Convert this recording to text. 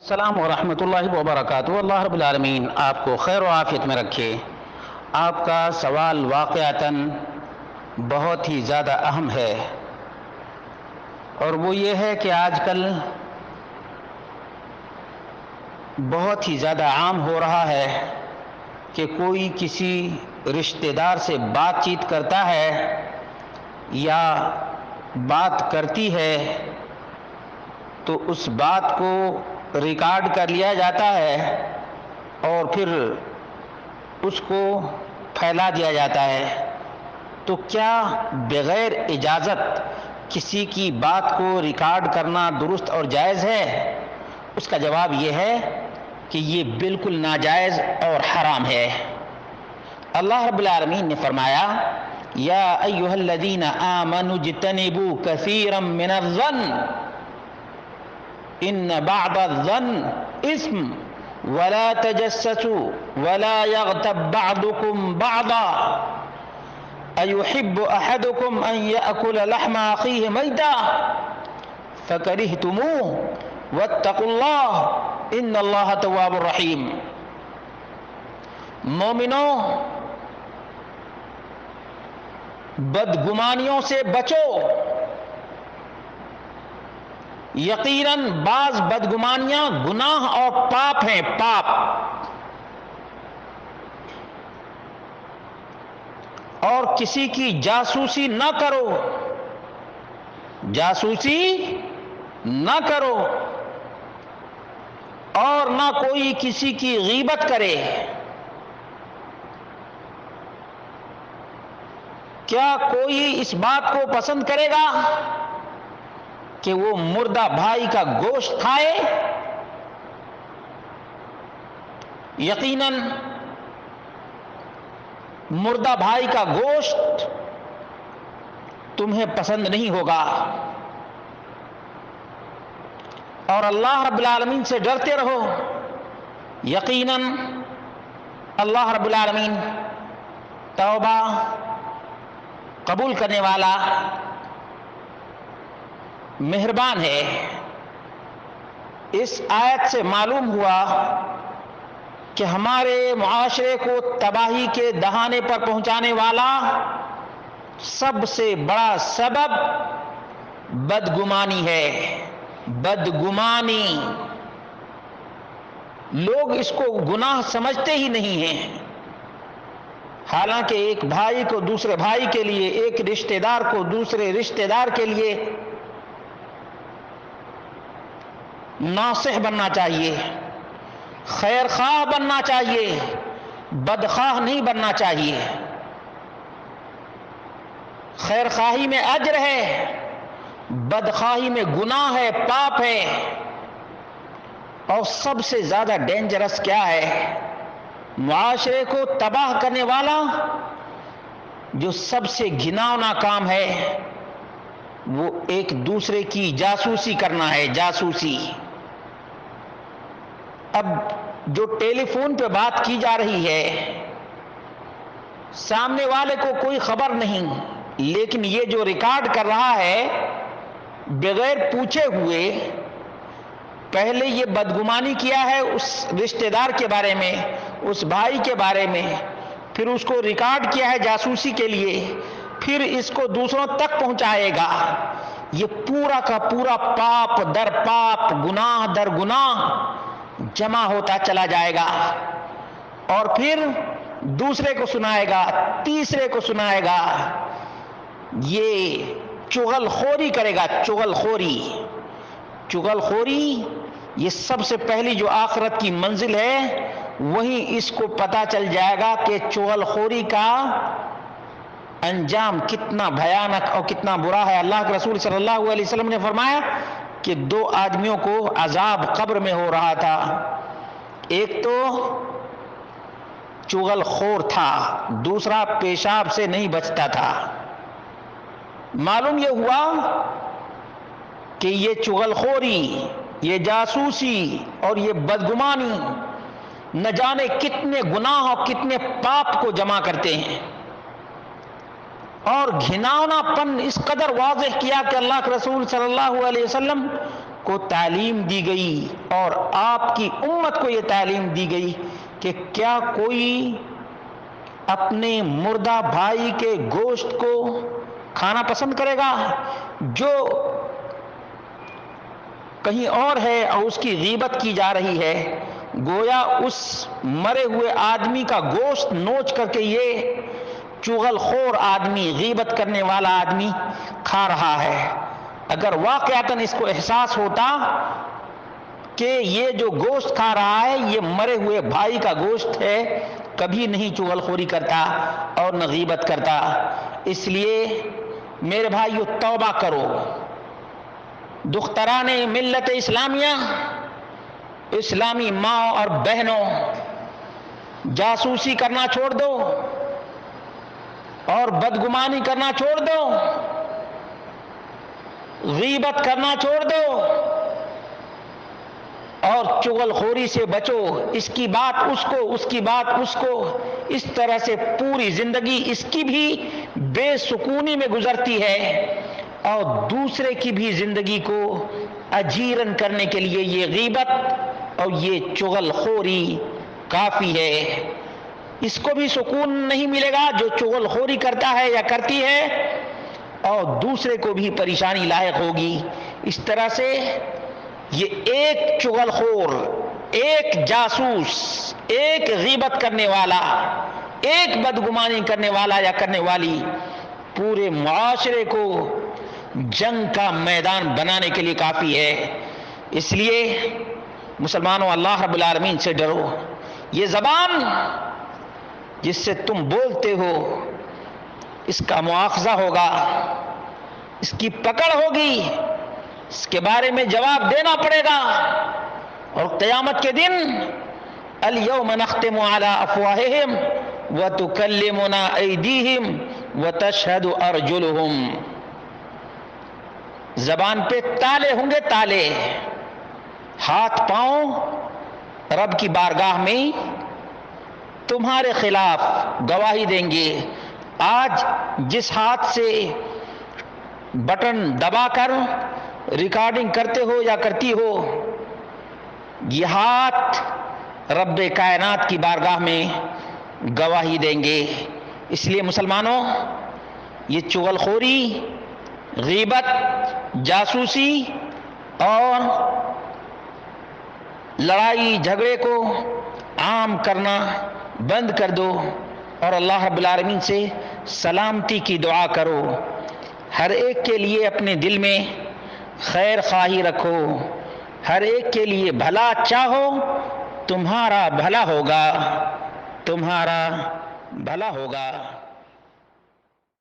السلام ورحمۃ اللہ وبرکاتہ۔ اللہ رب العالمین آپ کو خیر و عافیت میں رکھے۔ آپ کا سوال واقعتاً بہت ہی زیادہ اہم ہے، اور وہ یہ ہے کہ آج کل بہت ہی زیادہ عام ہو رہا ہے کہ کوئی کسی رشتہ دار سے بات چیت کرتا ہے یا بات کرتی ہے تو اس بات کو ریکارڈ کر لیا جاتا ہے اور پھر اس کو پھیلا دیا جاتا ہے۔ تو کیا بغیر اجازت کسی کی بات کو ریکارڈ کرنا درست اور جائز ہے؟ اس کا جواب یہ ہے کہ یہ بالکل ناجائز اور حرام ہے۔ اللہ رب العالمین نے فرمایا یا ایھا الذین آمنوا اجتنبوا کثیرا من الظن ان بعض الظن اثم ولا تجسسوا ولا يغتب بعضكم بعضا ایحب احدکم ان یأکل لحم اخیہ میتا فکرہتموہ واتقوا اللہ ان اللہ تواب الرحیم۔ مومنوں، بدگمانیوں سے بچو۔ یقیناً بعض بدگمانیاں گناہ اور پاپ ہیں، پاپ۔ اور کسی کی جاسوسی نہ کرو، جاسوسی نہ کرو، اور نہ کوئی کسی کی غیبت کرے۔ کیا کوئی اس بات کو پسند کرے گا کہ وہ مردہ بھائی کا گوشت کھائے؟ یقیناً مردہ بھائی کا گوشت تمہیں پسند نہیں ہوگا، اور اللہ رب العالمین سے ڈرتے رہو۔ یقیناً اللہ رب العالمین توبہ قبول کرنے والا مہربان ہے۔ اس آیت سے معلوم ہوا کہ ہمارے معاشرے کو تباہی کے دہانے پر پہنچانے والا سب سے بڑا سبب بدگمانی ہے، بدگمانی۔ لوگ اس کو گناہ سمجھتے ہی نہیں ہیں، حالانکہ ایک بھائی کو دوسرے بھائی کے لیے، ایک رشتہ دار کو دوسرے رشتہ دار کے لیے ناصح بننا چاہیے، خیر خواہ بننا چاہیے، بدخواہ نہیں بننا چاہیے۔ خیر خواہی میں اجر ہے، بدخواہی میں گناہ ہے، پاپ ہے۔ اور سب سے زیادہ ڈینجرس کیا ہے؟ معاشرے کو تباہ کرنے والا جو سب سے گھناؤنا کام ہے وہ ایک دوسرے کی جاسوسی کرنا ہے، جاسوسی۔ اب جو ٹیلی فون پہ بات کی جا رہی ہے، سامنے والے کو کوئی خبر نہیں، لیکن یہ جو ریکارڈ کر رہا ہے بغیر پوچھے ہوئے، پہلے یہ بدگمانی کیا ہے اس رشتہ دار کے بارے میں، اس بھائی کے بارے میں، پھر اس کو ریکارڈ کیا ہے جاسوسی کے لیے، پھر اس کو دوسروں تک پہنچائے گا۔ یہ پورا کا پورا پاپ در پاپ، گناہ در گناہ جمع ہوتا چلا جائے گا، اور پھر دوسرے کو سنائے گا، تیسرے کو سنائے گا۔ یہ چغل خوری کرے گا، چغل خوری۔ چغل خوری یہ سب سے پہلی جو آخرت کی منزل ہے، وہیں اس کو پتا چل جائے گا کہ چغل خوری کا انجام کتنا بھیانک اور کتنا برا ہے۔ اللہ کے رسول صلی اللہ علیہ وسلم نے فرمایا کہ دو آدمیوں کو عذاب قبر میں ہو رہا تھا، ایک تو چغل خور تھا، دوسرا پیشاب سے نہیں بچتا تھا۔ معلوم یہ ہوا کہ یہ چغل خوری، یہ جاسوسی اور یہ بدگمانی نہ جانے کتنے گناہ اور کتنے پاپ کو جمع کرتے ہیں۔ اور گھناؤنا پن اس قدر واضح کیا کہ اللہ کے رسول صلی اللہ علیہ وسلم کو تعلیم دی گئی اور آپ کی امت کو یہ تعلیم دی گئی کہ کیا کوئی اپنے مردہ بھائی کے گوشت کو کھانا پسند کرے گا؟ جو کہیں اور ہے اور اس کی غیبت کی جا رہی ہے، گویا اس مرے ہوئے آدمی کا گوشت نوچ کر کے یہ چغل خور آدمی، غیبت کرنے والا آدمی کھا رہا ہے۔ اگر واقعتاً اس کو احساس ہوتا کہ یہ جو گوشت کھا رہا ہے یہ مرے ہوئے بھائی کا گوشت ہے، کبھی نہیں چغل خوری کرتا اور نہ غیبت کرتا۔ اس لیے میرے بھائیو توبہ کرو، دختران ملت اسلامیہ، اسلامی ماں اور بہنوں، جاسوسی کرنا چھوڑ دو اور بدگمانی کرنا چھوڑ دو، غیبت کرنا چھوڑ دو اور چغل خوری سے بچو۔ اس کی بات اس کو، اس کی بات اس کو، اس طرح سے پوری زندگی اس کی بھی بے سکونی میں گزرتی ہے اور دوسرے کی بھی زندگی کو اجیرن کرنے کے لیے یہ غیبت اور یہ چغل خوری کافی ہے۔ اس کو بھی سکون نہیں ملے گا جو چغل خوری کرتا ہے یا کرتی ہے، اور دوسرے کو بھی پریشانی لاحق ہوگی۔ اس طرح سے یہ ایک چغل خور، ایک جاسوس، ایک غیبت کرنے والا، ایک بدگمانی کرنے والا یا کرنے والی پورے معاشرے کو جنگ کا میدان بنانے کے لیے کافی ہے۔ اس لیے مسلمانوں، اللہ رب العالمین سے ڈرو۔ یہ زبان جس سے تم بولتے ہو اس کا مواخذہ ہوگا، اس کی پکڑ ہوگی، اس کے بارے میں جواب دینا پڑے گا، اور قیامت کے دن الیوم نختم علی افواہہم وتکلمنا ایدیہم وتشہد ارجلہم، زبان پہ تالے ہوں گے، تالے، ہاتھ پاؤں رب کی بارگاہ میں تمہارے خلاف گواہی دیں گے۔ آج جس ہاتھ سے بٹن دبا کر ریکارڈنگ کرتے ہو یا کرتی ہو، یہ ہاتھ رب کائنات کی بارگاہ میں گواہی دیں گے۔ اس لیے مسلمانوں، یہ چغل خوری، غیبت، جاسوسی اور لڑائی جھگڑے کو عام کرنا بند کر دو اور اللہ رب العالمین سے سلامتی کی دعا کرو۔ ہر ایک کے لیے اپنے دل میں خیر خواہی رکھو، ہر ایک کے لیے بھلا چاہو، تمہارا بھلا ہوگا، تمہارا بھلا ہوگا۔